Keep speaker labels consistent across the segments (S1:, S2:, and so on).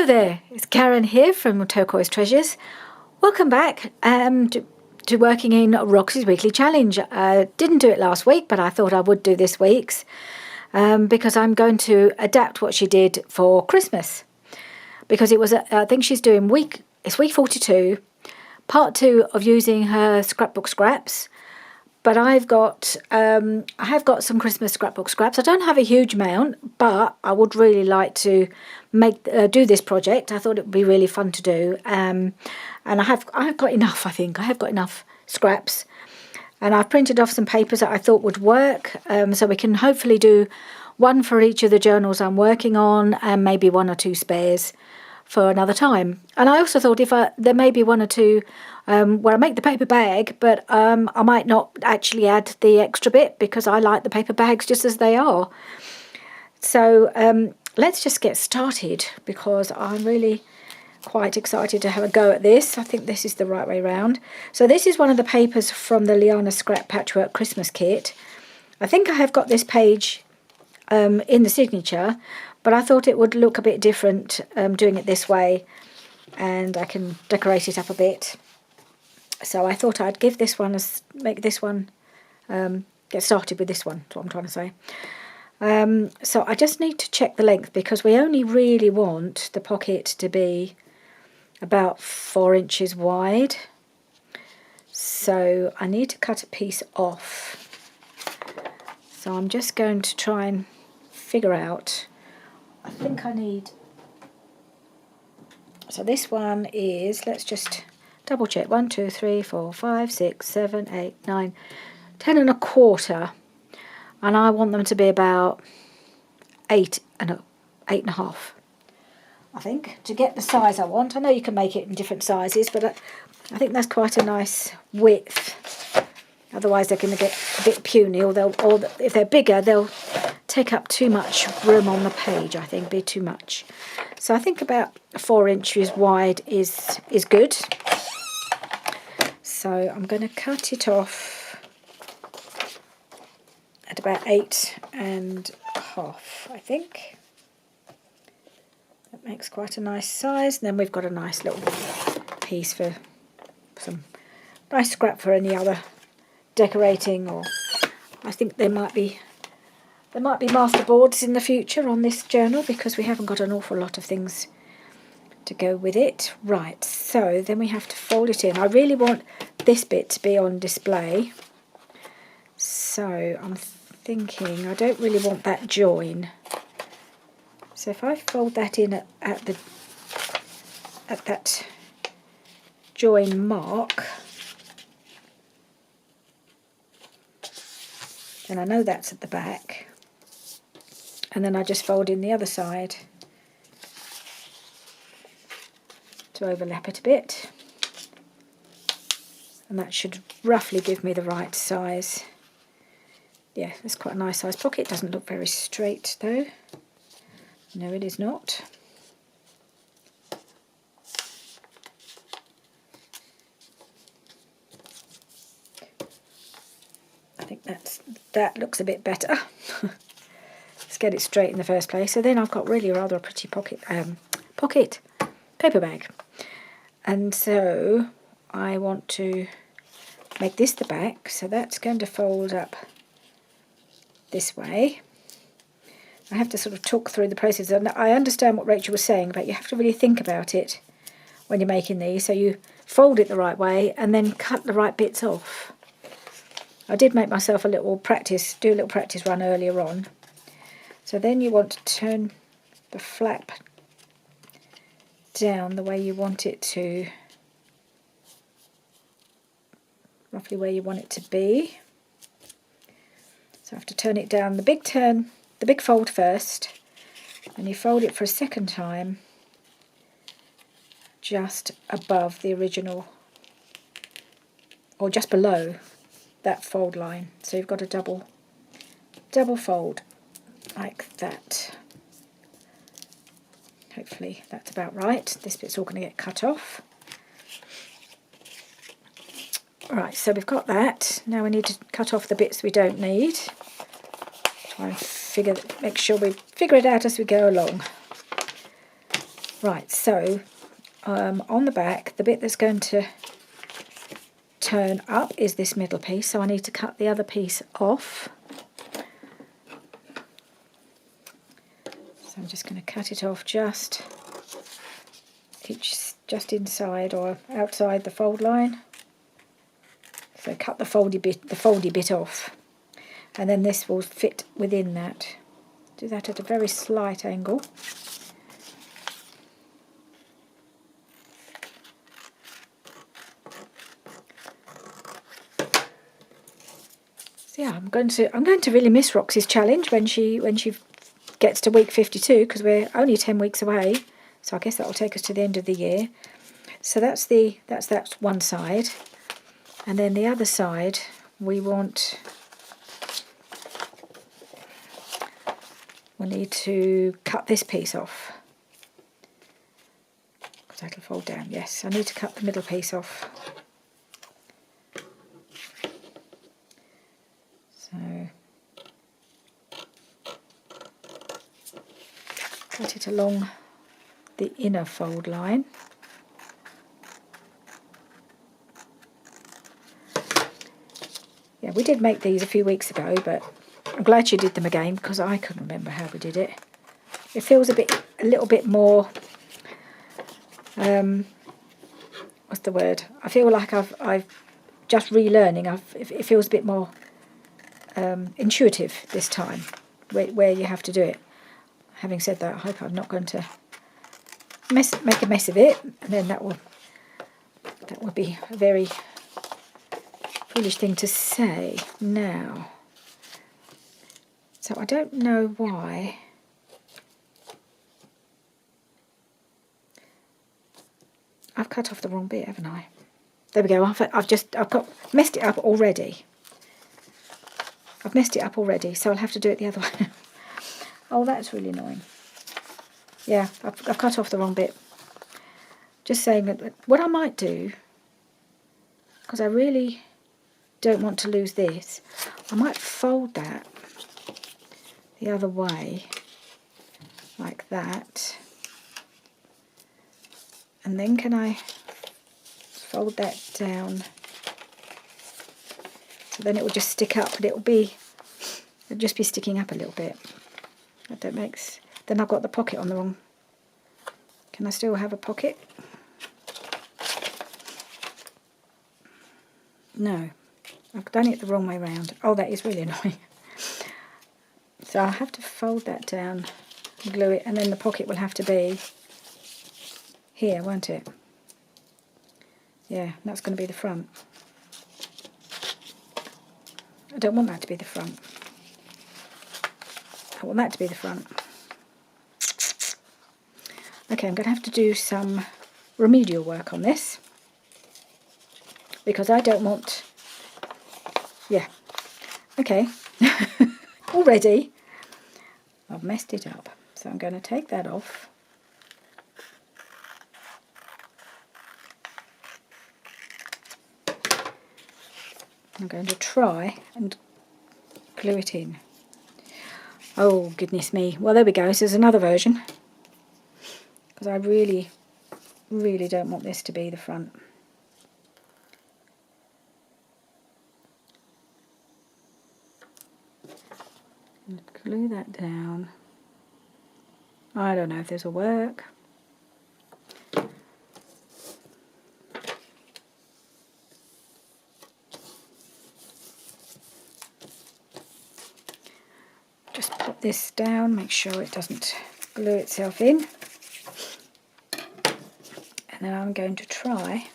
S1: there, it's Karen here from Turquoise Treasures. Welcome back to working in Roxy's Weekly Challenge. I didn't do it last week, but I thought I would do this week's because I'm going to adapt what she did for Christmas. Because it was, I think she's doing week 42, part 2 of using her scrapbook scraps. But I have got some Christmas scrapbook scraps. I don't have a huge amount, but I would really like to do this project. I thought it would be really fun to do, and I've got enough. I think I have got enough scraps, and I've printed off some papers that I thought would work. So we can hopefully do one for each of the journals I'm working on, and maybe 1 or 2 spares for another time. And I also thought there may be 1 or 2 where I make the paper bag, but I might not actually add the extra bit because I like the paper bags just as they are. So let's just get started because I'm really quite excited to have a go at this. I think this is the right way round. So this is one of the papers from the Liana Scrap Patchwork Christmas Kit. I think I have got this page in the signature, but I thought it would look a bit different doing it this way, and I can decorate it up a bit. So I thought I'd give this one, get started with this one, that's what I'm trying to say. So I just need to check the length because we only really want the pocket to be about 4 inches wide. So I need to cut a piece off. So I'm just going to try and figure out, I think I need, so this one is, let's just double check, 1, 2, 3, 4, 5, 6, 7, 8, 9, 10 and a quarter, and I want them to be about 8 and a half, I think, to get the size I want. I know you can make it in different sizes, but I think that's quite a nice width. Otherwise they're going to get a bit puny, or if they're bigger, they'll take up too much room on the page, I think, be too much. So I think about 4 inches wide is good. So I'm going to cut it off at about 8 and a half, I think. That makes quite a nice size. And then we've got a nice little piece for some nice scrap for any other decorating, or I think there might be masterboards in the future on this journal because we haven't got an awful lot of things to go with it. Right, so then we have to fold it in. I really want this bit to be on display, so I'm thinking I don't really want that join. So if I fold that in at that join mark, then I know that's at the back, and then I just fold in the other side to overlap it a bit, and that should roughly give me the right size. Yeah, that's quite a nice size pocket. Doesn't look very straight though. No, it is not. I think that looks a bit better. Let's get it straight in the first place. So then I've got really rather a pretty pocket paper bag. And so I want to make this the back, so that's going to fold up this way. I have to sort of talk through the process. And I understand what Rachel was saying, but you have to really think about it when you're making these, so you fold it the right way and then cut the right bits off. I did make myself do a little practice run earlier on. So then you want to turn the flap down the way you want it to, roughly where you want it to be. So I have to turn it down, the big fold first, and you fold it for a second time just above the original, or just below that fold line. So you've got a double fold like that. Hopefully that's about right. This bit's all going to get cut off. Right, so we've got that. Now we need to cut off the bits we don't need. Try and make sure we figure it out as we go along. Right, so on the back, the bit that's going to turn up is this middle piece, so I need to cut the other piece off. So I'm just going to cut it off just inside or outside the fold line. So cut the foldy bit off, and then this will fit within that. Do that at a very slight angle. So yeah, I'm going to really miss Roxy's challenge when she gets to week 52, because we're only 10 weeks away. So I guess that will take us to the end of the year. So that's one side, and then the other side we'll need to cut this piece off, because that'll fold down. Yes, I need to cut the middle piece off. So cut it along the inner fold line. Yeah, we did make these a few weeks ago, but I'm glad you did them again, because I couldn't remember how we did it. It feels a little bit more, what's the word? I feel like I've just relearning. It feels a bit more intuitive this time, where you have to do it. Having said that, I hope I'm not going to make a mess of it, and then that would be a very foolish thing to say now. So I don't know why I've cut off the wrong bit, haven't I? There we go. I've messed it up already. I've messed it up already, so I'll have to do it the other way. Oh, that's really annoying. Yeah, I've cut off the wrong bit. Just saying that what I might do, because I really don't want to lose this, I might fold that the other way, like that. And then can I fold that down? So then it will just stick up, but it'll just be sticking up a little bit. That makes. Then I've got the pocket on the wrong. Can I still have a pocket? No, I've done it the wrong way round. Oh, that is really annoying. So I'll have to fold that down, glue it, and then the pocket will have to be here, won't it? Yeah, that's going to be the front. I don't want that to be the front. I want that to be the front. Okay, I'm going to have to do some remedial work on this, because I don't want... Yeah. Okay. Already I've messed it up. So I'm going to take that off. I'm going to try and glue it in. Oh, goodness me. Well, there we go. So there's another version. Because I really, really don't want this to be the front. And glue that down. I don't know if this will work. Just pop this down, make sure it doesn't glue itself in. And then I'm going to try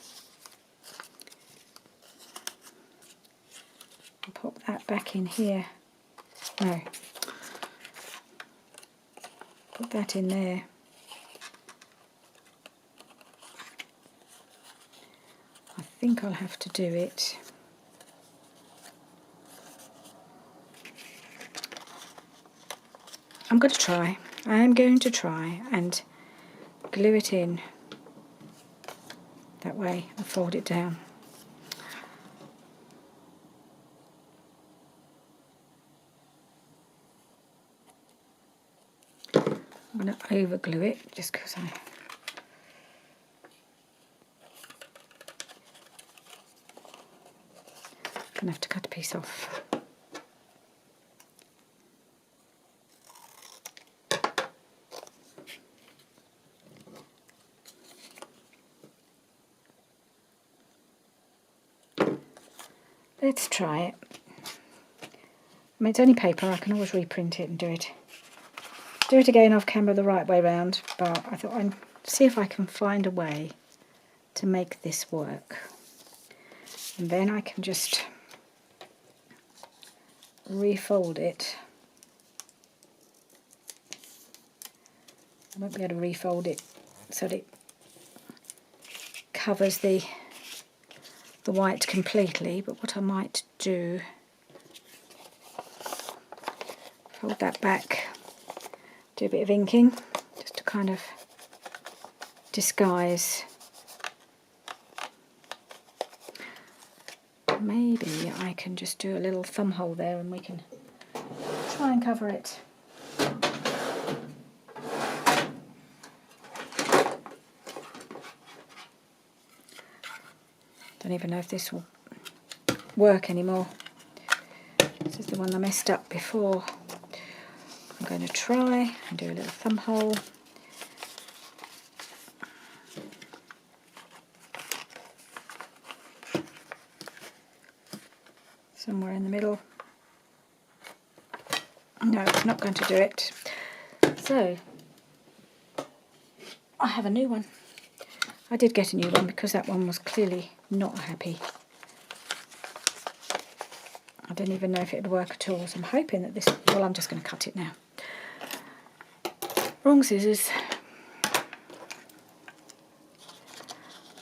S1: and pop that back in here. No. Put that in there. I think I'll have to do it. I'm going to try. I am going to try and glue it in that way and fold it down. I'm going to over glue it just because I Gonna have to cut a piece off. Let's try it. I mean, it's only paper, I can always reprint it and do it. Do it again off camera the right way round, but I thought I'd see if I can find a way to make this work. And then I can just refold it. I won't be able to refold it so that it covers the white completely, but what I might do, fold that back, do a bit of inking just to kind of disguise. Maybe I can just do a little thumb hole there and we can try and cover it. Don't even know if this will work anymore. This is the one I messed up before. I'm going to try and do a little thumb hole. Somewhere in the middle. No, it's not going to do it. So, I have a new one. I did get a new one because that one was clearly not happy. I don't even know if it would work at all, so I'm hoping that this... Well, I'm just going to cut it now. Wrong scissors.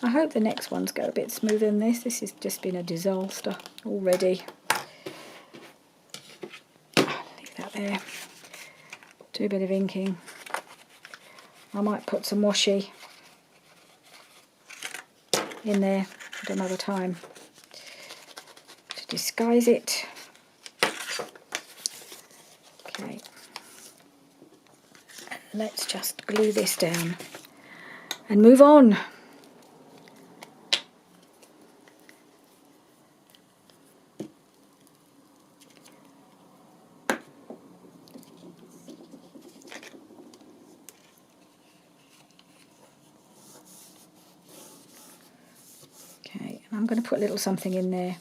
S1: I hope the next ones go a bit smoother than this. This has just been a disaster already. Leave that there. Do a bit of inking. I might put some washi in there at another time to disguise it. Okay. Let's just glue this down and move on. I'm going to put a little something in there.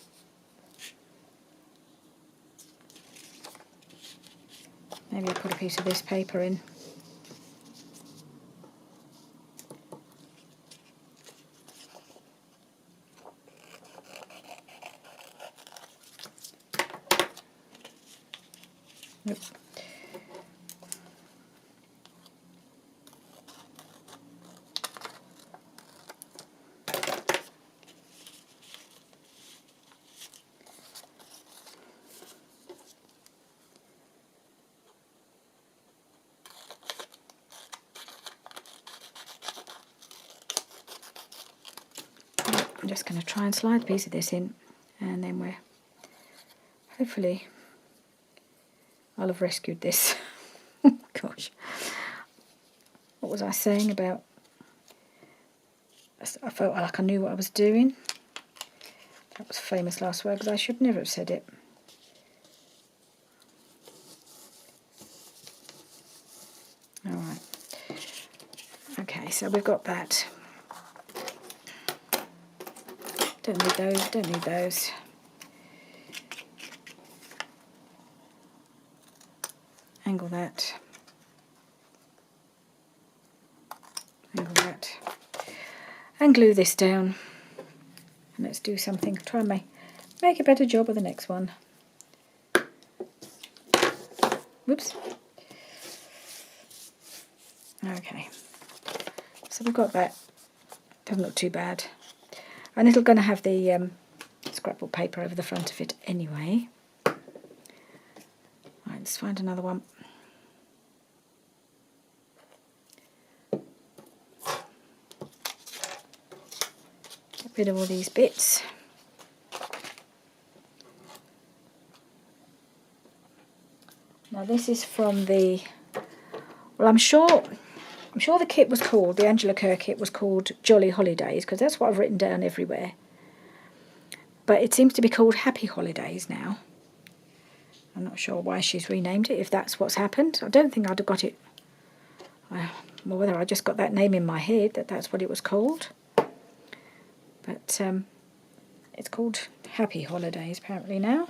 S1: Maybe I'll put a piece of this paper in. Nope. I'm just going to try and slide a piece of this in, and then we're hopefully I'll have rescued this. Gosh, what was I saying about? I felt like I knew what I was doing. That was famous last word because I should never have said it. All right. Okay, so we've got that. Don't need those, don't need those. Angle that. Angle that. And glue this down. And let's do something, try and make a better job of the next one. Whoops. Okay. So we've got that. Doesn't look too bad. And it's going to have the scrapbook paper over the front of it anyway. Right, let's find another one. Get rid of all these bits. Now this is from the, well, I'm sure the kit was called, the Angela Kerr kit was called Jolly Holidays, because that's what I've written down everywhere. but it seems to be called Happy Holidays now. I'm not sure why she's renamed it, if that's what's happened. I don't think I'd have got it, well, whether I just got that name in my head, that's what it was called. But it's called Happy Holidays apparently now.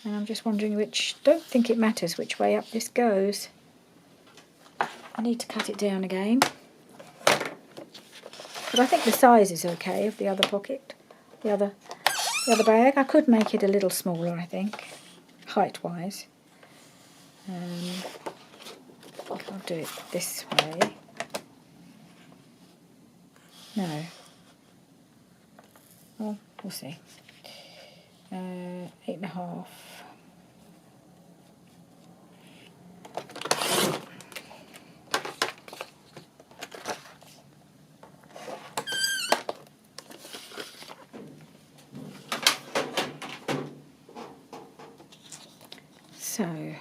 S1: And I'm just wondering don't think it matters which way up this goes. I need to cut it down again. But I think the size is okay of the other pocket, the other bag. I could make it a little smaller, I think, height-wise. I'll do it this way. No. Well, we'll see. 8.5. So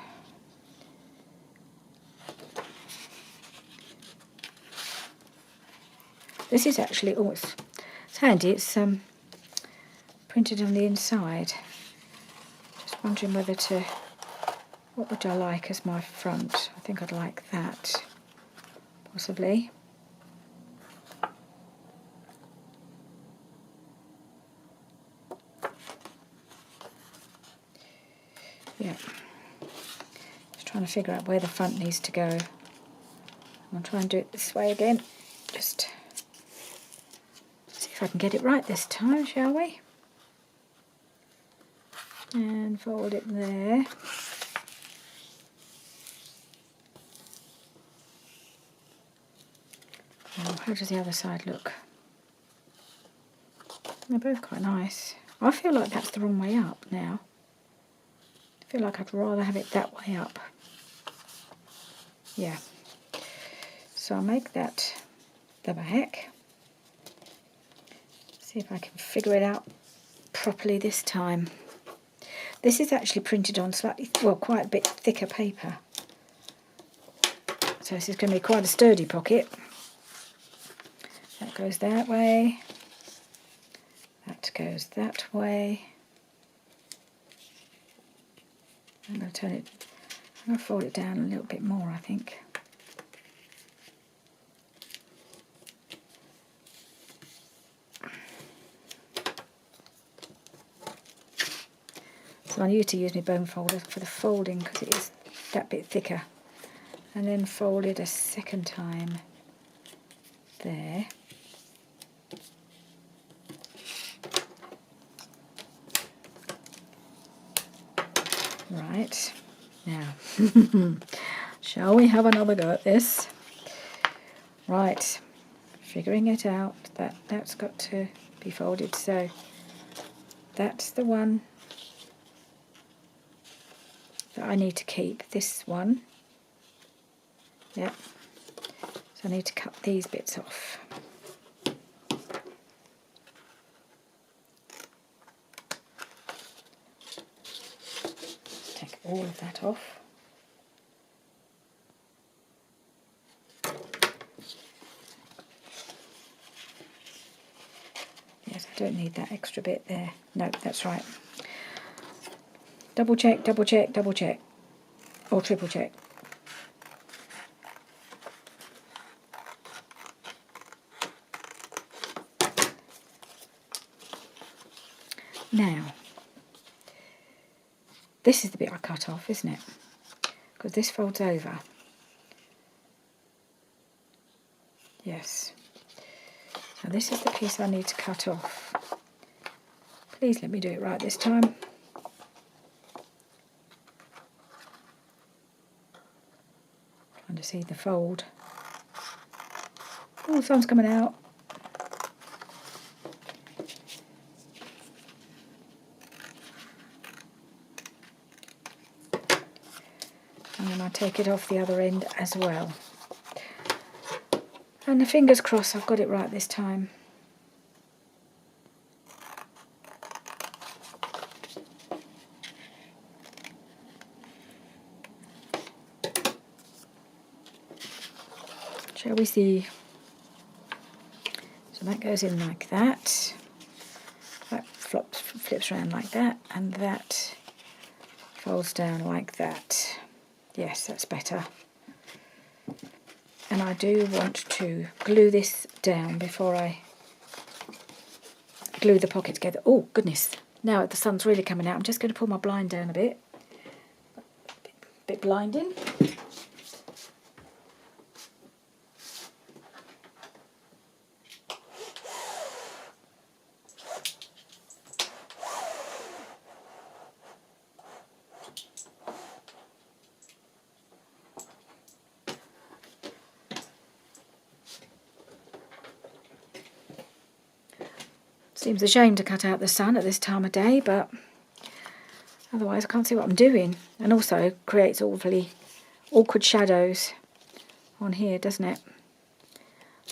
S1: this is actually, it's handy, it's printed on the inside. Just wondering what would I like as my front? I think I'd like that, possibly. Yeah. Just trying to figure out where the front needs to go. I'll try and do it this way again. Just see if I can get it right this time, shall we? And fold it there. Oh, how does the other side look? They're both quite nice. I feel like that's the wrong way up now. I feel like I'd rather have it that way up. Yeah. So I'll make that the back. See if I can figure it out properly this time. This is actually printed on quite a bit thicker paper. So this is going to be quite a sturdy pocket. That goes that way. That goes that way. I'm going to fold it down a little bit more, I think. So I used to use my bone folder for the folding because it is that bit thicker. And then fold it a second time there. Right, now, shall we have another go at this? Right, figuring it out, that's got to be folded, so that's the one that I need to keep, this one. Yep, so I need to cut these bits off. Take all of that off. Yes, I don't need that extra bit there. No, that's right. Double check, double check, double check. Or triple check. Now, this is the bit I cut off, isn't it? Because this folds over. Yes. So this is the piece I need to cut off. Please let me do it right this time. Trying to see the fold. Oh, the sun's coming out. And then I take it off the other end as well. And the fingers crossed I've got it right this time. Shall we see? So that goes in like that. That flips around like that, and that folds down like that. Yes, that's better. And I do want to glue this down before I glue the pocket together. Oh goodness, now the sun's really coming out. I'm just going to pull my blind down a bit. Bit blinding. Seems a shame to cut out the sun at this time of day, but otherwise I can't see what I'm doing. And also creates awfully awkward shadows on here, doesn't it?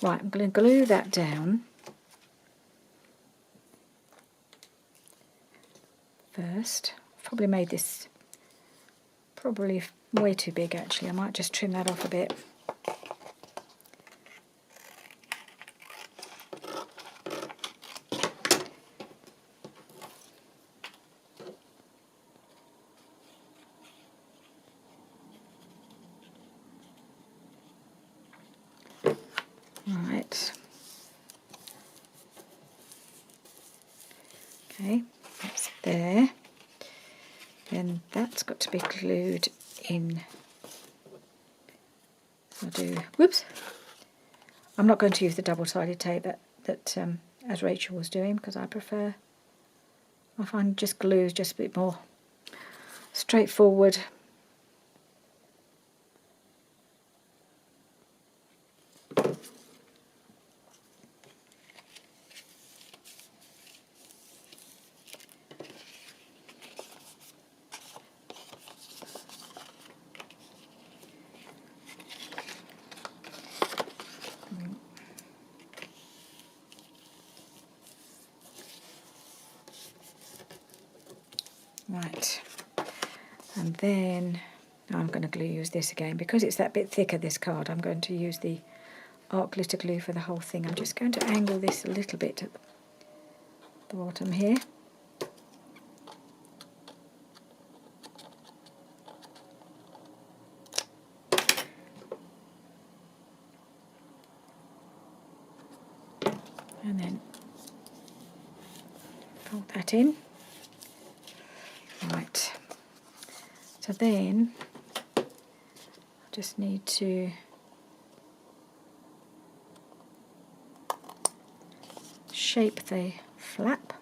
S1: Right, I'm going to glue that down first. I've probably made this probably way too big actually. I might just trim that off a bit. Right. Okay, that's there. Then that's got to be glued in. I'll do, whoops. I'm not going to use the double-sided tape that as Rachel was doing, because I find just glue is just a bit more straightforward. Right, and then I'm going to use this again because it's that bit thicker, this card. I'm going to use the art glitter glue for the whole thing. I'm just going to angle this a little bit at the bottom here. And then fold that in. Right, so then I just need to shape the flap,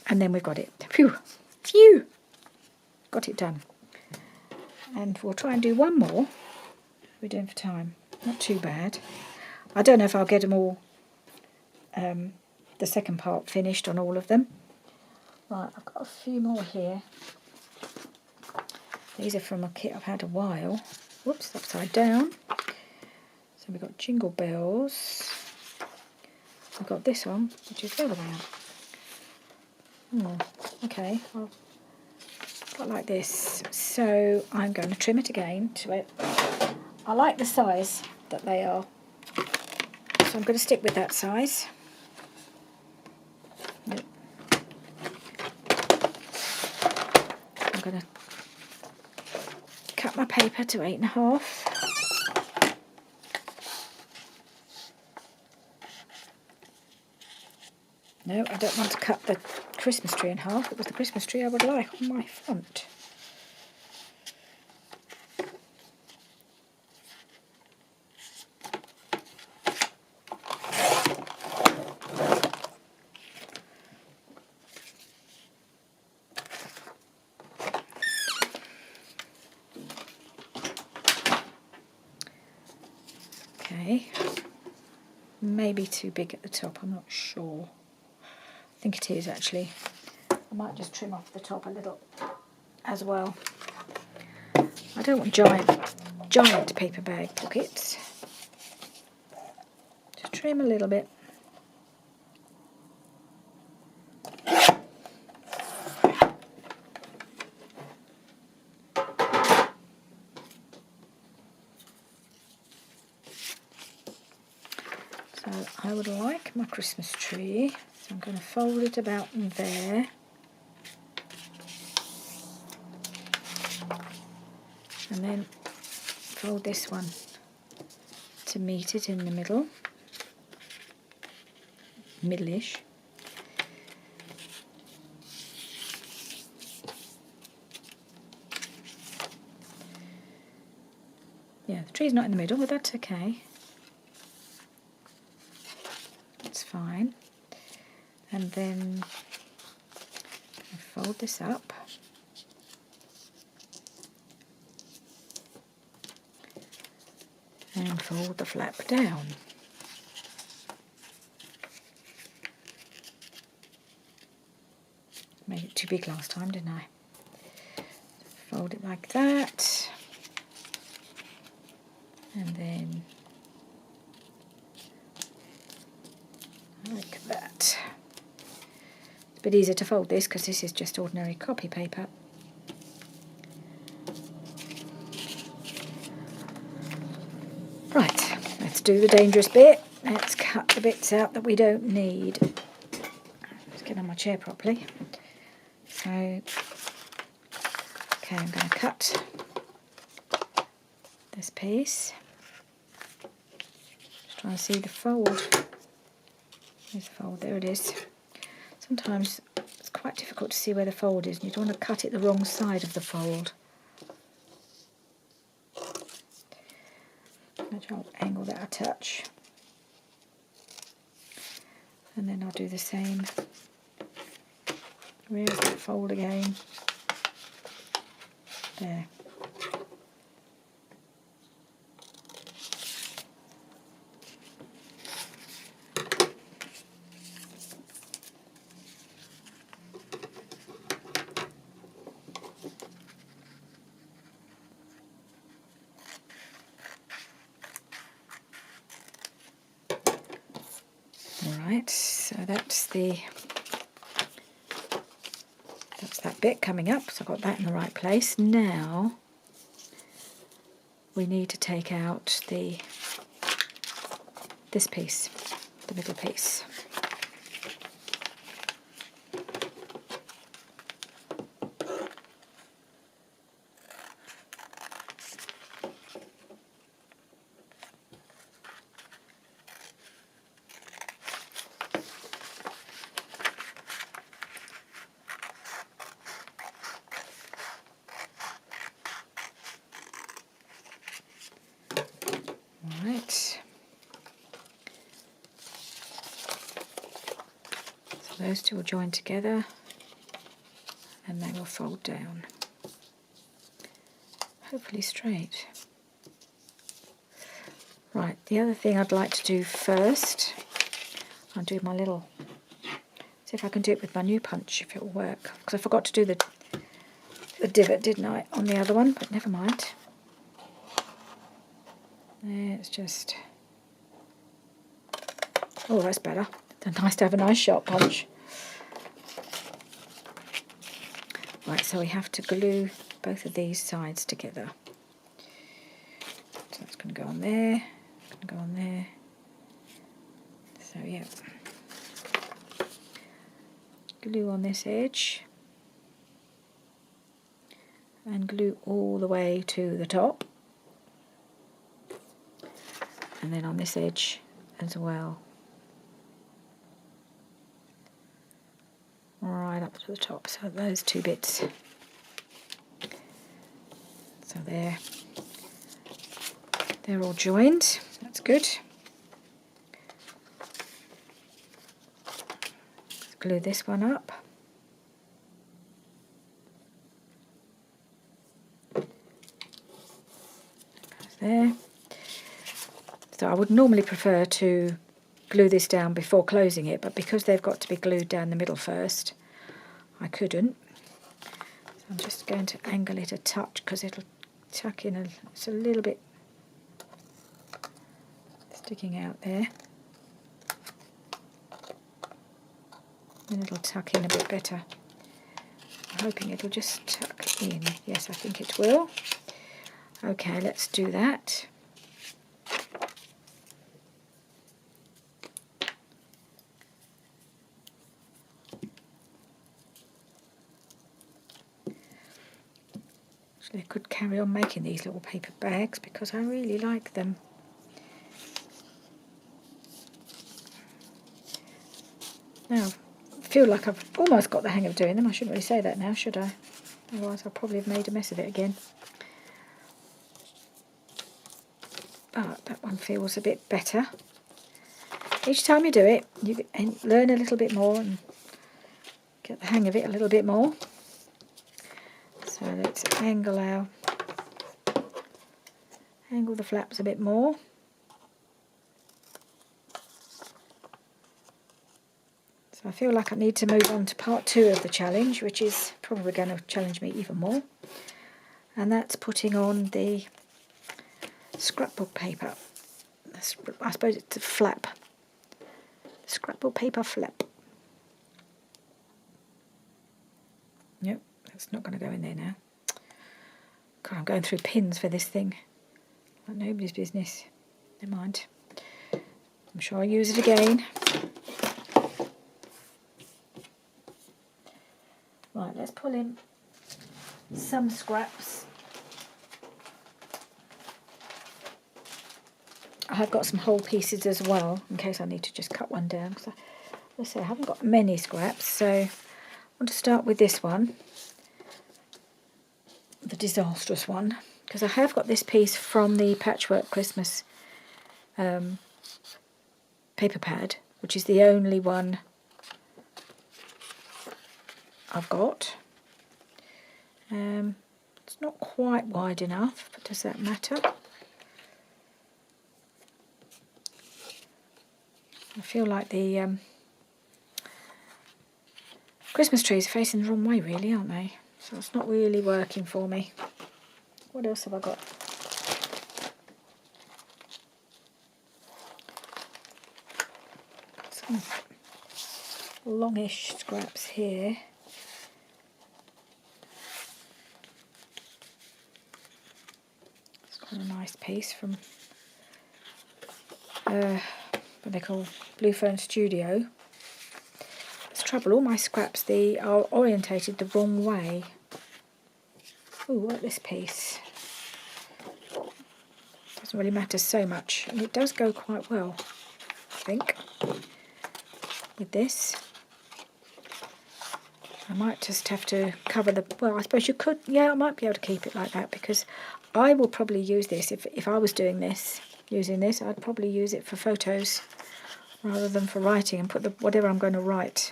S1: and then we've got it. Phew, phew, got it done. And we'll try and do one more. We're doing for time, not too bad. I don't know if I'll get them all, the second part finished on all of them. Right, I've got a few more here. These are from a kit I've had a while. Whoops, upside down. So we've got Jingle Bells. We've got this one, which is the other way out. Okay, well, got like this. So I'm going to trim it again to it. I like the size that they are, so I'm going to stick with that size. Nope. I'm going to cut my paper to 8.5. No, I don't want to cut the Christmas tree in half. It was the Christmas tree I would like on my front. Okay, maybe too big at the top, I'm not sure. I think it is actually. I might just trim off the top a little as well. I don't want giant paper bag pockets. Just trim a little bit. So So I would like my Christmas tree, so I'm going to fold it about there. And then fold this one to meet it in the middle, middle-ish. Yeah, the tree's not in the middle, but that's okay. That's fine. And then I fold this up. And fold the flap down. Made it too big last time, didn't I? Fold it like that. And then like that. It's a bit easier to fold this because this is just ordinary copy paper. Right, let's do the dangerous bit. Let's cut the bits out that we don't need. Let's get on my chair properly. So, okay, I'm going to cut this piece. Just trying to see the fold. There's the fold, there it is. Sometimes it's quite difficult to see where the fold is, and you don't want to cut it the wrong side of the fold. I'll angle that a touch. And then I'll do the same. Where's that fold again? There. Alright, so that's that bit coming up, so I've got that in the right place. Now we need to take out this piece, the middle piece. Right. So those two will join together and they will fold down. Hopefully straight. Right, the other thing I'd like to do first, I'll do my little, see if I can do it with my new punch, if it will work. Because I forgot to do the divot, didn't I, on the other one, but never mind. There, it's just, oh, that's better. It's nice to have a nice sharp punch. Right, so we have to glue both of these sides together. So it's going to go on there, going to go on there. So yeah, glue on this edge and glue all the way to the top, and then on this edge as well, right up to the top. So those two bits, so they're all joined. That's good. Let's glue this one up. There. So I would normally prefer to glue this down before closing it, but because they've got to be glued down the middle first, I couldn't. So I'm just going to angle it a touch because it'll tuck in, it's a little bit sticking out there. And it'll tuck in a bit better. I'm hoping it'll just tuck in. Yes, I think it will. Okay, let's do that. carry on making these little paper bags because I really like them. Now, I feel like I've almost got the hang of doing them. I shouldn't really say that now, should I? Otherwise I'll probably have made a mess of it again. But that one feels a bit better. Each time you do it, you learn a little bit more and get the hang of it a little bit more. So let's angle the flaps a bit more. So I feel like I need to move on to part 2 of the challenge, which is probably going to challenge me even more. And that's putting on the scrapbook paper. I suppose it's a flap. Scrapbook paper flap. Yep, that's not going to go in there now. God, I'm going through pins for this thing. Like nobody's business. Never mind. I'm sure I'll use it again. Right, let's pull in some scraps. I have got some whole pieces as well, in case I need to just cut one down. Because I haven't got many scraps, so I want to start with this one, the disastrous one, because I have got this piece from the Patchwork Christmas paper pad, which is the only one I've got. It's not quite wide enough, but does that matter? I feel like the Christmas trees are facing the wrong way, really, aren't they? So it's not really working for me. What else have I got? Got some longish scraps here. It's quite a nice piece from what they call Blue Fern Studio. It's trouble, all my scraps they are orientated the wrong way. Ooh, what this piece? Doesn't really matter so much, and it does go quite well, I think, with this. I might just have to cover the, well, I suppose you could, yeah, I might be able to keep it like that, because I will probably use this, if I was doing this, using this, I'd probably use it for photos rather than for writing, and put the whatever I'm going to write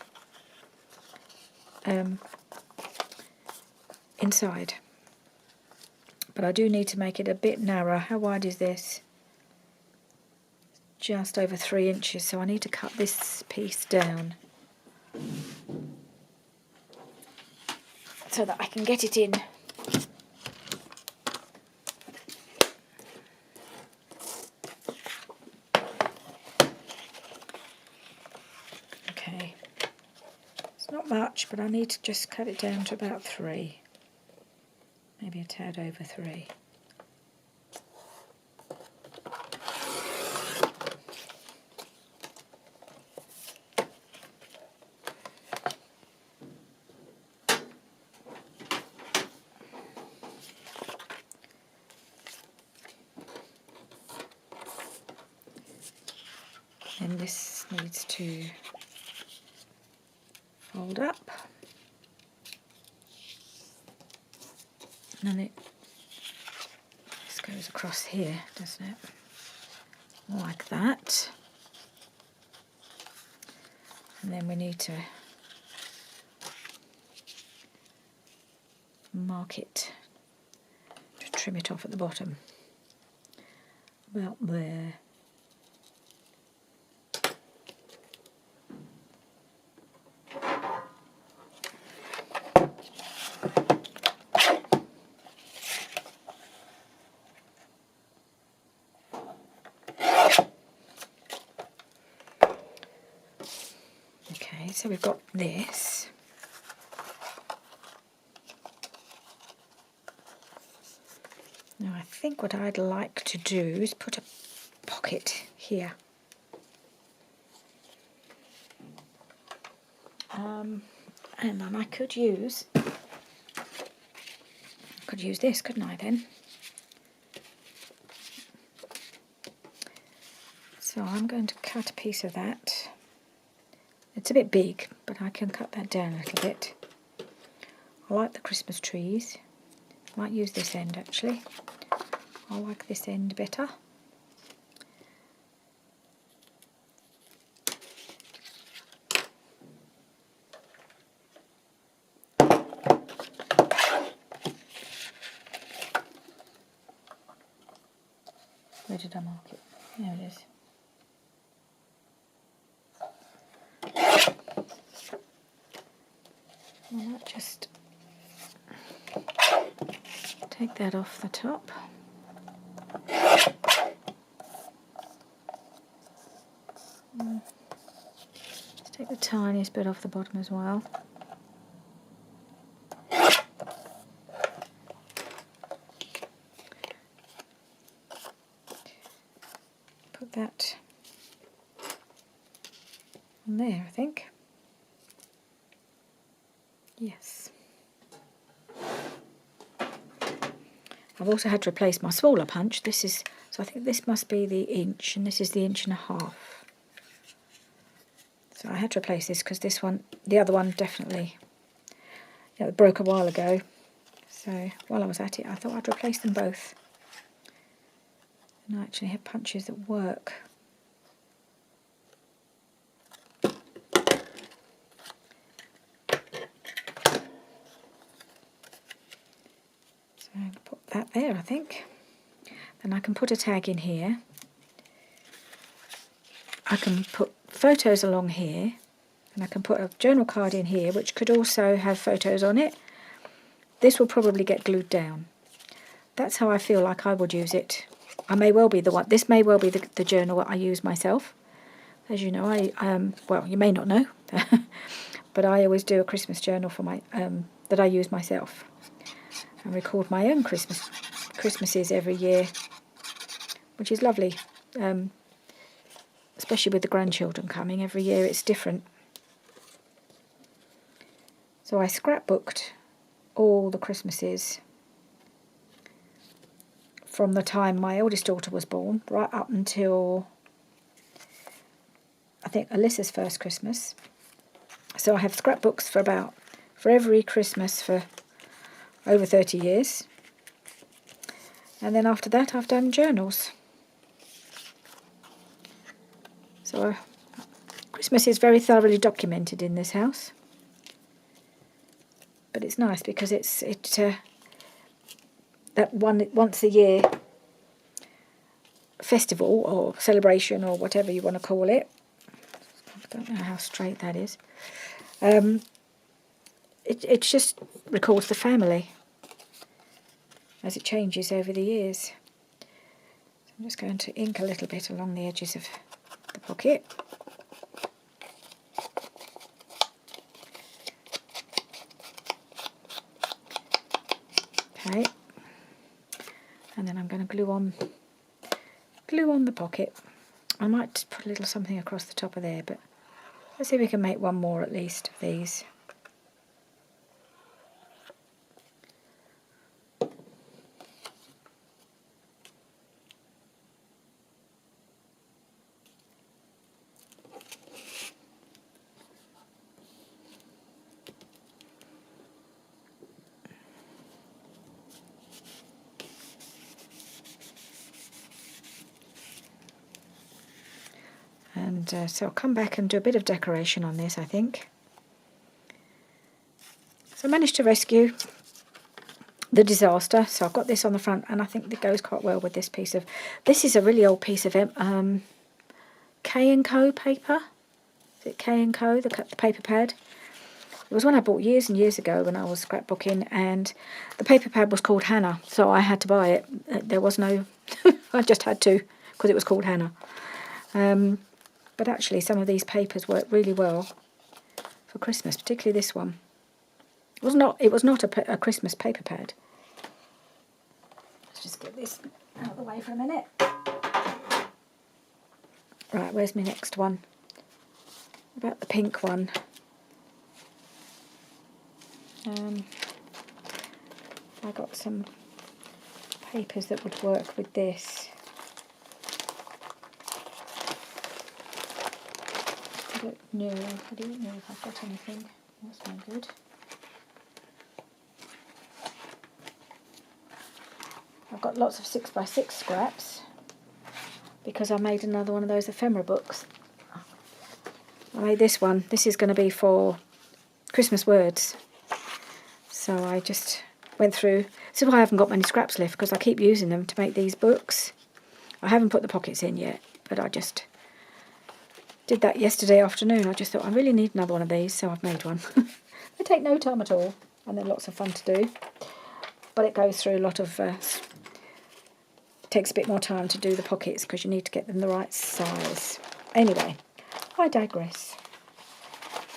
S1: inside. But I do need to make it a bit narrower. How wide is this? Just over 3 inches, so I need to cut this piece down so that I can get it in. Okay, it's not much, but I need to just cut it down to about 3, maybe a tad over 3. And this needs to fold up, and then this goes across here, doesn't it? Like that. And then we need to mark it to trim it off at the bottom, about there. Okay, so we've got this. Now I think what I'd like to do is put a pocket here. And then I could use Could use this, couldn't I then? So I'm going to cut a piece of that. It's a bit big, but I can cut that down a little bit. I like the Christmas trees. I might use this end actually. I like this end better. Where did I mark it? There it is. I might just take that off the top. Let's take the tiniest bit off the bottom as well. Put that on there, I think. Yes. I've also had to replace my smaller punch. This is, so I think this must be the inch, and this is the 1.5 inches. So I had to replace this because this one, the other one definitely, it broke a while ago. So while I was at it, I thought I'd replace them both. And I actually have punches that work. So I can put that there, I think. Then I can put a tag in here. I can put photos along here, and I can put a journal card in here which could also have photos on it. This will probably get glued down. That's how I feel like I would use it. I may well be the one, this may well be the journal I use myself. As you know, well, you may not know, but I always do a Christmas journal for my that I use myself. I record my own Christmases every year, which is lovely. Especially with the grandchildren coming, every year it's different. So I scrapbooked all the Christmases from the time my eldest daughter was born, right up until, I think, Alyssa's first Christmas. So I have scrapbooks for every Christmas for over 30 years. And then after that I've done journals. So Christmas is very thoroughly documented in this house. But it's nice because that once a year festival or celebration or whatever you want to call it. I don't know how straight that is. It just records the family as it changes over the years. So I'm just going to ink a little bit along the edges of the pocket. Okay, and then I'm going to glue on the pocket. I might put a little something across the top of there, but let's see if we can make one more at least of these. And so I'll come back and do a bit of decoration on this, I think. So I managed to rescue the disaster. So I've got this on the front, and I think it goes quite well with this piece of... This is a really old piece of K&Co paper. Is it K&Co, the paper pad? It was one I bought years and years ago when I was scrapbooking, and the paper pad was called Hannah, so I had to buy it. There was no... I just had to, because it was called Hannah. But actually some of these papers work really well for Christmas, particularly this one. It was not a Christmas paper pad. Let's just get this out of the way for a minute. Right, where's my next one? About the pink one. I got some papers that would work with this. I don't know. I don't know if I've got anything. That's no good. I've got lots of 6x6 scraps because I made another one of those ephemera books. I made this one. This is going to be for Christmas words. So I just went through. This is why I haven't got many scraps left, because I keep using them to make these books. I haven't put the pockets in yet, but I just did that yesterday afternoon. I just thought I really need another one of these, so I've made one. They take no time at all, and they're lots of fun to do. But it goes through a lot of... takes a bit more time to do the pockets because you need to get them the right size. Anyway, I digress.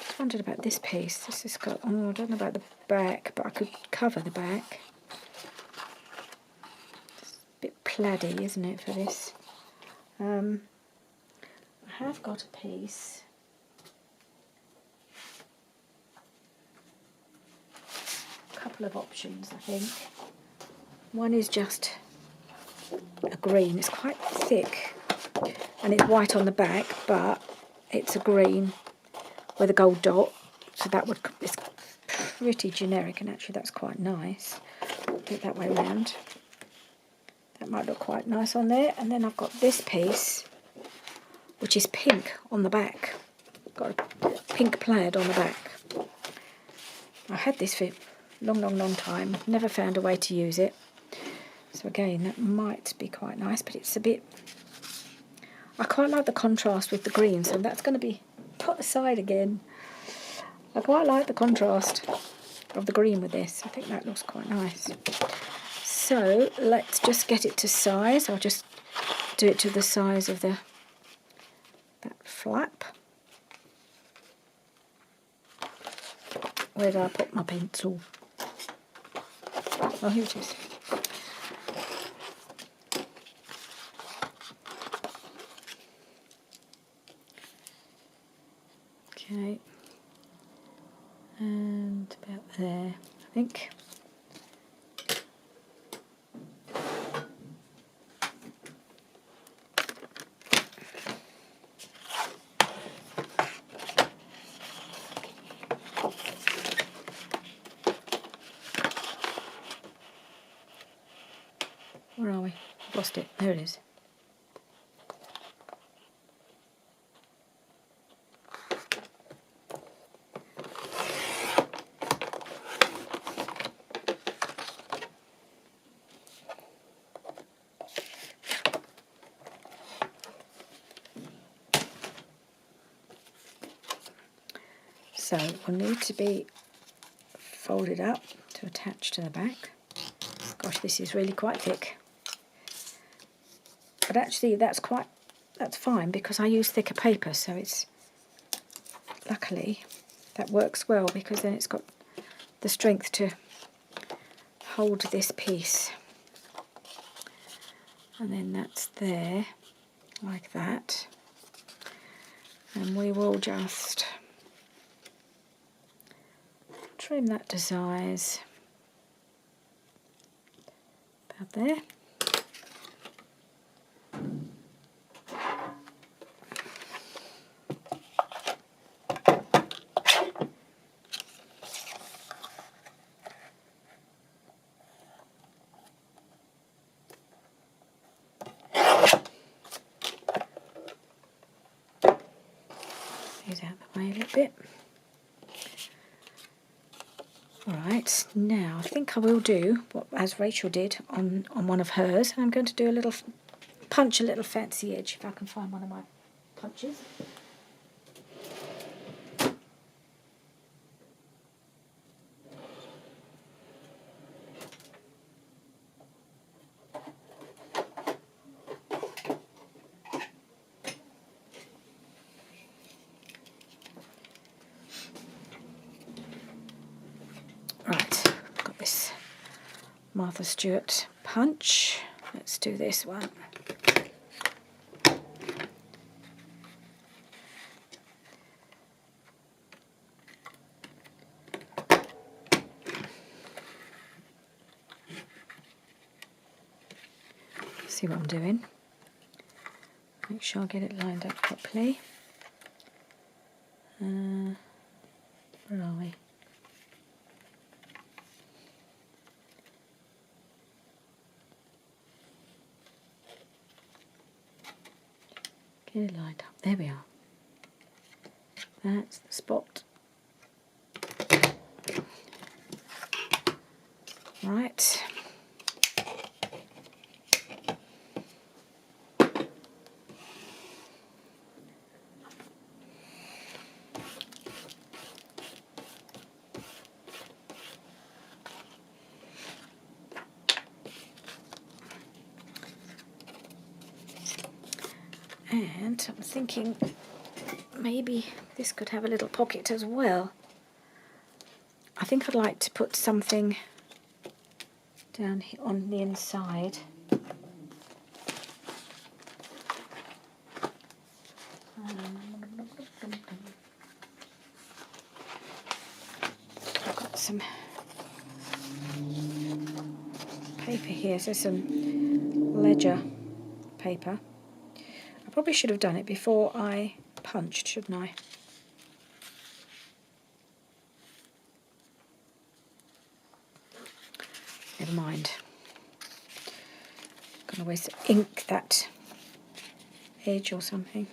S1: Just wondered about this piece. This has got... Oh, I don't know about the back, but I could cover the back. It's a bit plaid-y, isn't it, for this? I have got a piece. A couple of options, I think. One is just a green. It's quite thick and it's white on the back, but it's a green with a gold dot, so that would... It's pretty generic, and actually that's quite nice. Do it that way around. That might look quite nice on there. And then I've got this piece, which is pink on the back. Got a pink plaid on the back. I had this for a long time. Never found a way to use it. So again, that might be quite nice, but it's a bit... I quite like the contrast with the green, so that's going to be put aside again. I quite like the contrast of the green with this. I think that looks quite nice. So let's just get it to size. I'll just do it to the size of that flap. Where did I put my pencil? Oh, here it is. Okay. And about there, I think. Where are we? I've lost it. There it is. So it will need to be folded up to attach to the back. Gosh, this is really quite thick. But actually that's fine because I use thicker paper, so it's... Luckily that works well because then it's got the strength to hold this piece. And then that's there, like that. And we will just trim that to size, about there. These out the way a little bit. Alright, now I think I will do what as Rachel did on one of hers. I'm going to do punch a little fancy edge if I can find one of my punches. Right, got this Martha Stewart punch. Let's do this one. see what I'm doing. Make sure I get it lined up properly. Where are we? Get it lined up. There we are. That's the spot. Right. And I'm thinking maybe this could have a little pocket as well. I think I'd like to put something down here on the inside. I've got some paper here, so some ledger paper. I probably should have done it before I punched, shouldn't I? Never mind. I'm going to always ink that edge or something.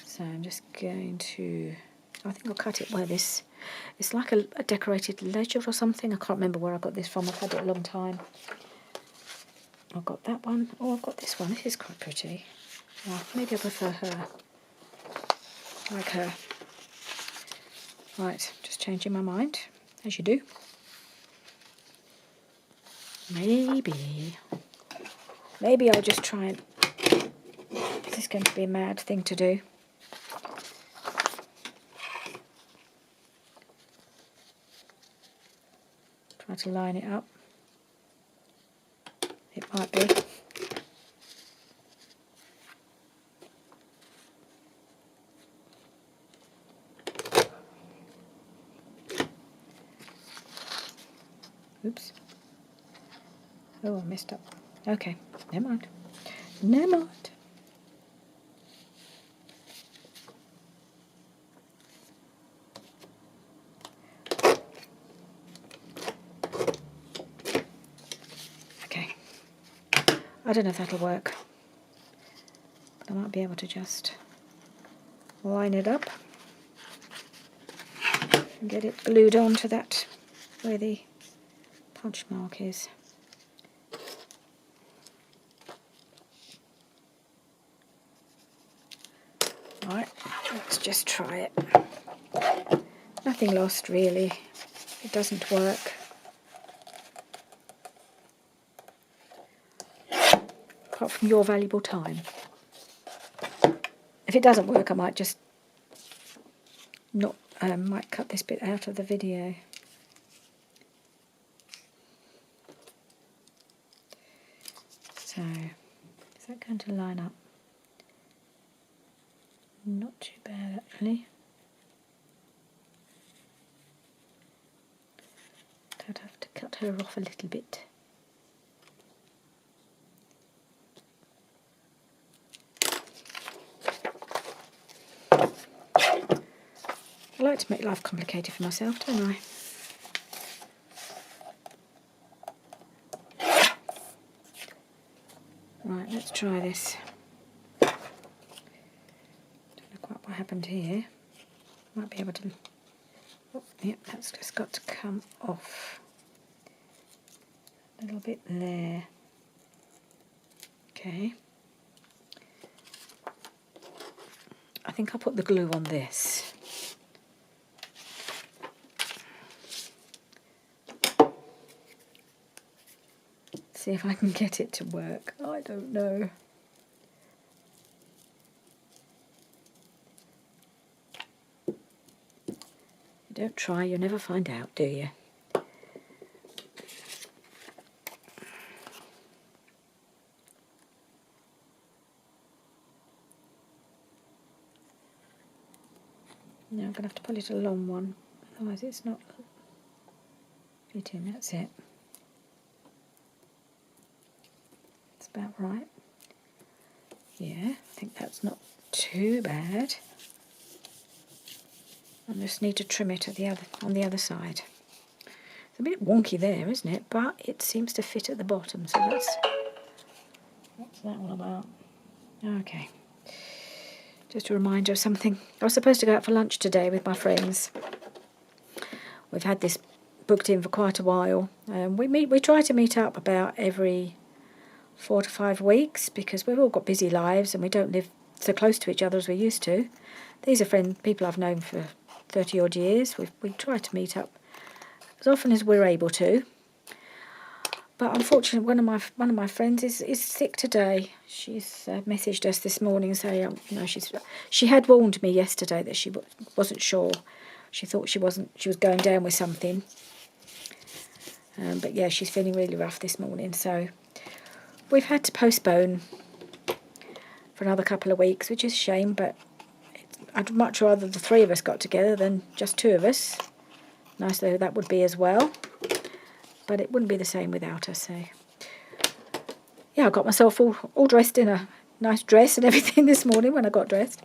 S1: So I'm just going to, I think I'll cut it where this, it's like a decorated ledger or something. I can't remember where I got this from. I've had it a long time. I've got that one. Oh, I've got this one. This is quite pretty. Well, maybe I prefer her. I like her. Right, just changing my mind, as you do. Maybe I'll just try and... This is going to be a mad thing to do. Try to line it up. It might be. Oops. Oh, I messed up. Okay, never mind. Never mind. Okay. I don't know if that'll work. But I might be able to just line it up and get it glued onto that where the punch mark is. Right, let's just try it. Nothing lost really. If it doesn't work, apart from your valuable time. If it doesn't work, I might just not might cut this bit out of the video. So, is that going to line up? Not too bad actually. I'd have to cut her off a little bit. I like to make life complicated for myself, don't I? Right, let's try this. Don't know quite what happened here. Might be able to... Oh, yep, that's just got to come off. A little bit there. Okay. I think I'll put the glue on this. See if I can get it to work. I don't know. You don't try, you never find out, do you? Now I'm going to have to pull it a long one, otherwise it's not fitting. That's it. about right. Yeah, I think that's not too bad. I just need to trim it on the other side. It's a bit wonky there, isn't it? But it seems to fit at the bottom, so what's that all about? Okay. Just a reminder of something. I was supposed to go out for lunch today with my friends. We've had this booked in for quite a while. We try to meet up about every 4 to 5 weeks because we've all got busy lives and we don't live so close to each other as we used to. These are people I've known for 30 odd years. We try to meet up as often as we're able to. But unfortunately, one of my friends is sick today. She's messaged us this morning saying, she had warned me yesterday that she wasn't sure. She thought she was going down with something. But yeah, she's feeling really rough this morning. So we've had to postpone for another couple of weeks, which is a shame. But I'd much rather the 3 of us got together than just 2 of us. Nice though that would be as well. But it wouldn't be the same without her, so... Yeah, I got myself all dressed in a nice dress and everything this morning when I got dressed.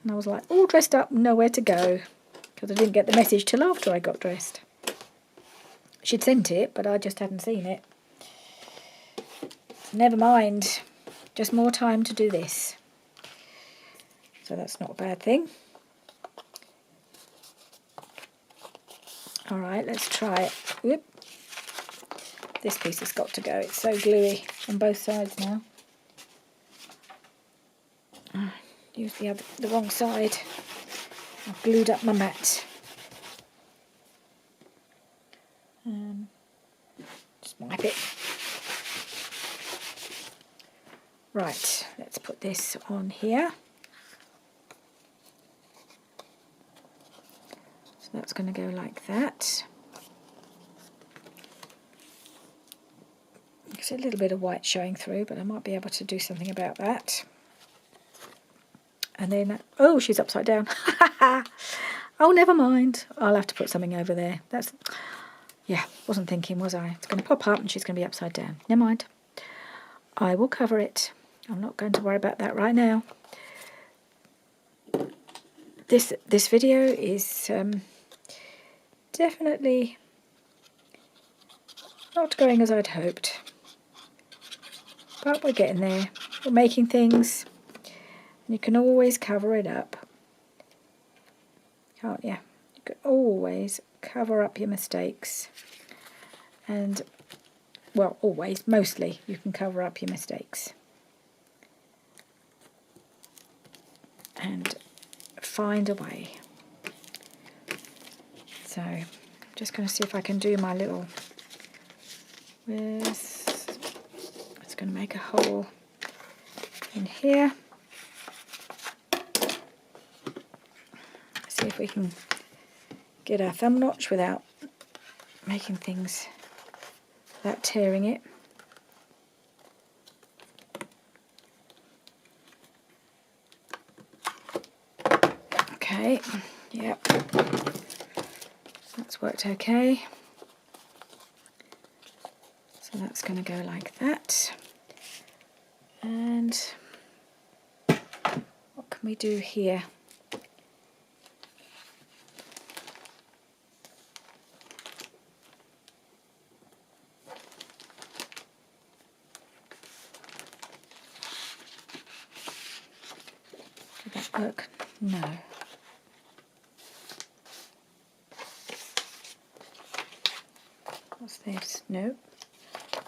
S1: And I was like, all dressed up, nowhere to go. Because I didn't get the message till after I got dressed. She'd sent it, but I just hadn't seen it. Never mind. Just more time to do this. So that's not a bad thing. Alright, let's try it. Whoop. This piece has got to go. It's so gluey on both sides now. Used the wrong side. I've glued up my mat. Just wipe it. Right, let's put this on here. So that's going to go like that. There's a little bit of white showing through, but I might be able to do something about that. And then, oh, she's upside down. Oh, never mind. I'll have to put something over there. Yeah, wasn't thinking, was I? It's going to pop up and she's going to be upside down. Never mind. I will cover it. I'm not going to worry about that right now. This video is definitely not going as I'd hoped. But we're getting there. We're making things. And you can always cover it up. Can't you? You can always cover up your mistakes. And, well, always, mostly, you can cover up your mistakes. And find a way. So, I'm just going to see if I can do my little... It's going to make a hole in here. See if we can get our thumb notch without making things, without tearing it. Okay, yep, that's worked okay. So that's going to go like that. And what can we do here? Did that work? No. What's this? No.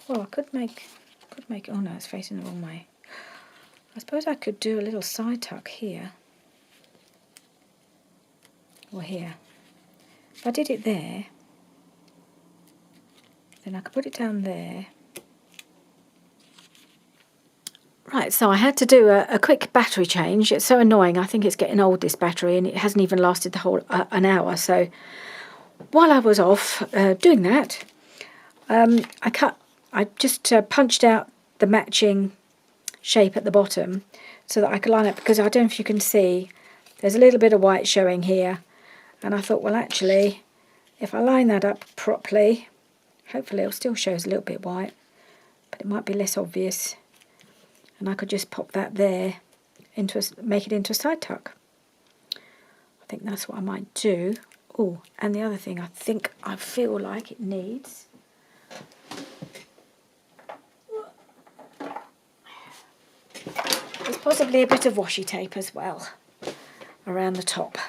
S1: Well, I could make, oh no, it's facing the wrong way. I suppose I could do a little side tuck here. Or here. If I did it there, then I could put it down there. Right, so I had to do a quick battery change. It's so annoying. I think it's getting old, this battery, and it hasn't even lasted the whole an hour. So while I was off doing that, I just punched out the matching shape at the bottom so that I could line up, because I don't know if you can see, there's a little bit of white showing here. And I thought, well, actually, if I line that up properly, hopefully it still shows a little bit white. but it might be less obvious. And I could just pop that there, make it into a side tuck. I think that's what I might do. Oh, and the other thing I feel like it needs is possibly a bit of washi tape as well around the top.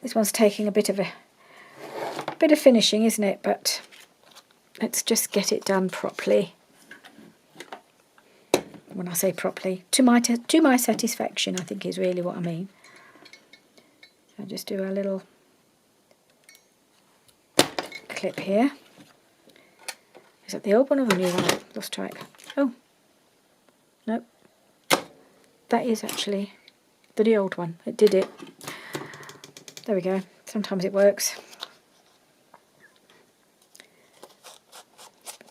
S1: This one's taking a bit of finishing, isn't it? But let's just get it done properly. When I say properly, to my satisfaction, I think is really what I mean. So I'll just do a little clip here. Is that the old one or the new one? Lost track. Oh, no. That is actually the old one. It did it. There we go. Sometimes it works.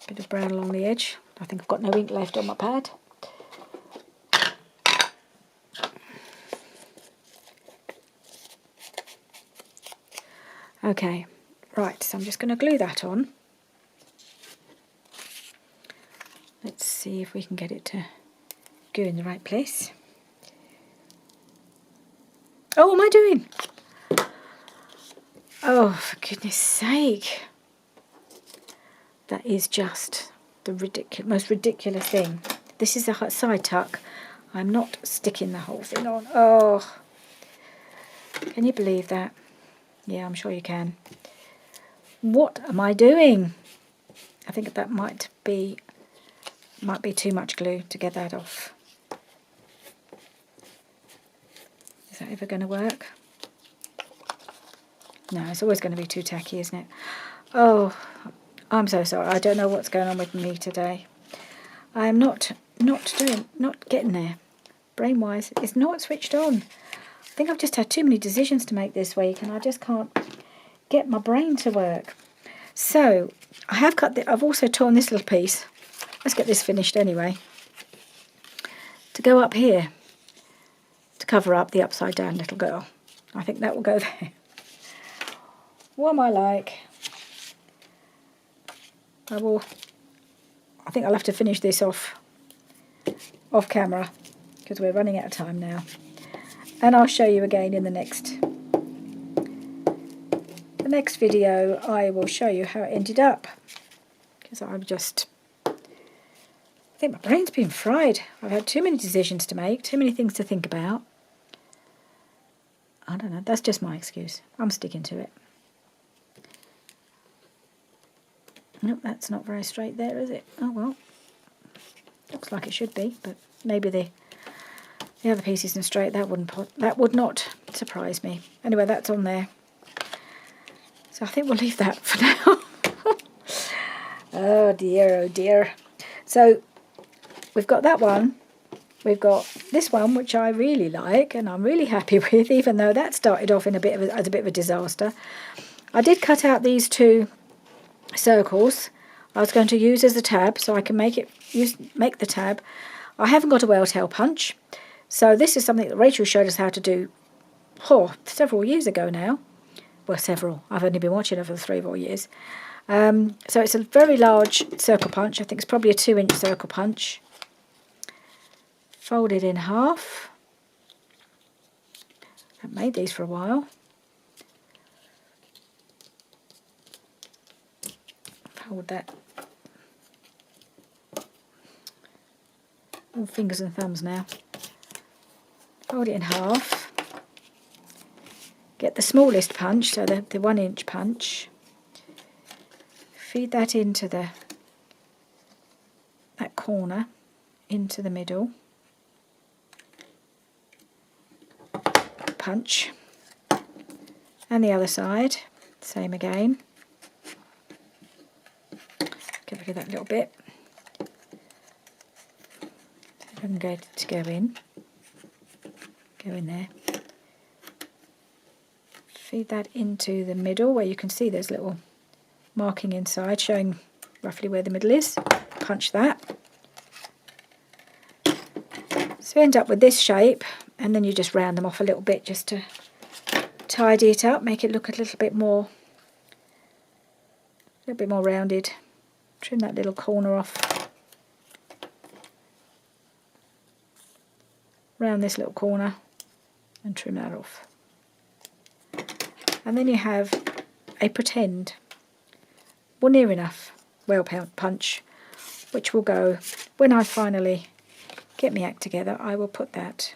S1: Bit of brown along the edge. I think I've got no ink left on my pad. Okay, right, so I'm just going to glue that on. Let's see if we can get it to go in the right place. Oh, what am I doing? Oh, for goodness sake. That is just the most ridiculous thing. This is a side tuck. I'm not sticking the whole thing on. Oh, can you believe that? Yeah, I'm sure you can. What am I doing? I think that might be too much glue to get that off. Is that ever going to work? No, it's always going to be too tacky, isn't it? Oh, I'm so sorry. I don't know what's going on with me today. I am not getting there. Brain-wise, it's not switched on. I think I've just had too many decisions to make this week, and I just can't get my brain to work. So I have I've also torn this little piece. Let's get this finished anyway. To go up here to cover up the upside down little girl. I think that will go there. What am I like? I think I'll have to finish this off camera because we're running out of time now. And I'll show you again in the next video. I will show you how it ended up, because I think my brain's been fried. I've had too many decisions to make, too many things to think about. I don't know, that's just my excuse. I'm sticking to it. Nope, that's not very straight there, is it? Oh well, looks like it should be, but maybe the other piece isn't straight. That would not surprise me. Anyway, that's on there. So I think we'll leave that for now. Oh dear, oh dear. So we've got that one. We've got this one, which I really like and I'm really happy with, even though that started off in as a bit of a disaster. I did cut out these two circles I was going to use as a tab, so I can make the tab. I haven't got a whale tail punch, so this is something that Rachel showed us how to do several years ago now. Well, several. I've only been watching her for 3 or 4 years. So it's a very large circle punch. I think it's probably a 2-inch circle punch. Fold it in half. I've made these for a while. Fold that. All fingers and thumbs now. Fold it in half. Get the smallest punch, so the 1-inch punch. Feed that into that corner, into the middle. Punch. And the other side, same again. Get rid of that little bit. I can go to go in there. Feed that into the middle, where you can see there's little marking inside showing roughly where the middle is. Punch that. So you end up with this shape, and then you just round them off a little bit just to tidy it up, make it look a little bit more rounded. Trim that little corner off around this little corner and trim that off. And then you have a pretend, well, near enough whale punch, which will go, when I finally get my act together, I will put that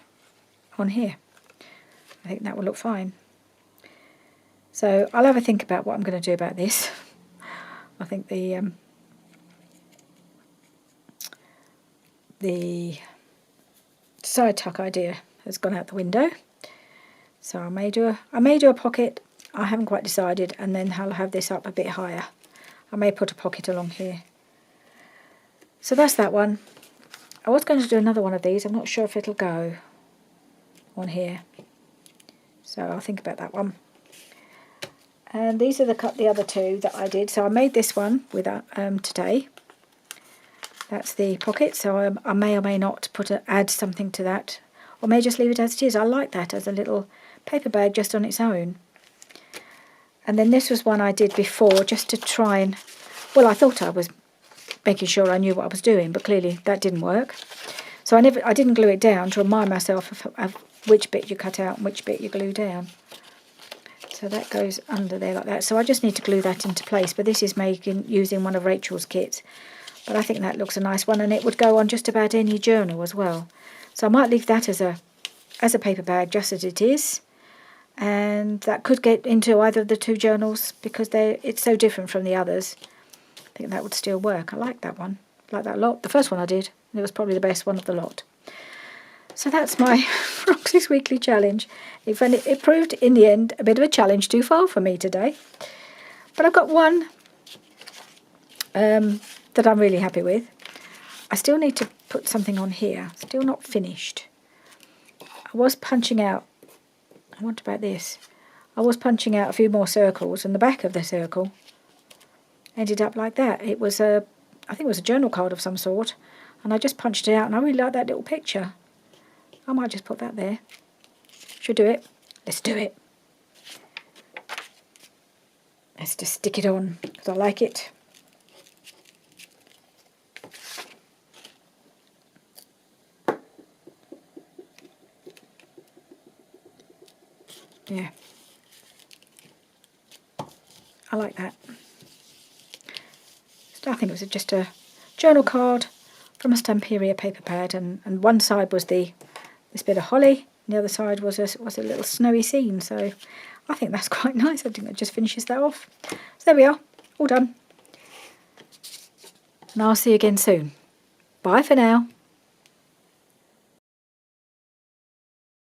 S1: on here. I think that will look fine. So I'll have a think about what I'm going to do about this. I think the side tuck idea has gone out the window. So I may do a pocket. I haven't quite decided, and then I'll have this up a bit higher. I may put a pocket along here. So that's that one. I was going to do another one of these. I'm not sure if it'll go on here. So I'll think about that one. And these are the other two that I did. So I made this one with today. That's the pocket. So I may or may not add something to that, or may just leave it as it is. I like that as a little paper bag just on its own. And then this was one I did before just to try and, well, I thought I was making sure I knew what I was doing, but clearly that didn't work. So I didn't glue it down to remind myself of which bit you cut out and which bit you glue down. So that goes under there like that. So I just need to glue that into place, but this is using one of Rachel's kits. But I think that looks a nice one, and it would go on just about any journal as well. So I might leave that as a paper bag just as it is. And that could get into either of the two journals because it's so different from the others. I think that would still work. I like that one. I like that a lot. The first one I did, and it was probably the best one of the lot. So that's my Roxy's Weekly Challenge. It proved in the end a bit of a challenge too far for me today. But I've got one that I'm really happy with. I still need to put something on here. Still not finished. I was punching out, what about this? I was punching out a few more circles, and the back of the circle ended up like that. It was I think it was a journal card of some sort, and I just punched it out, and I really like that little picture. I might just put that there. Should do it. Let's do it. Let's just stick it on because I like it. Yeah. I like that. So I think it was just a journal card from a Stamperia paper pad, and one side was this bit of holly, and the other side was a little snowy scene. So I think that's quite nice. I think that just finishes that off. So there we are, all done. And I'll see you again soon. Bye for now.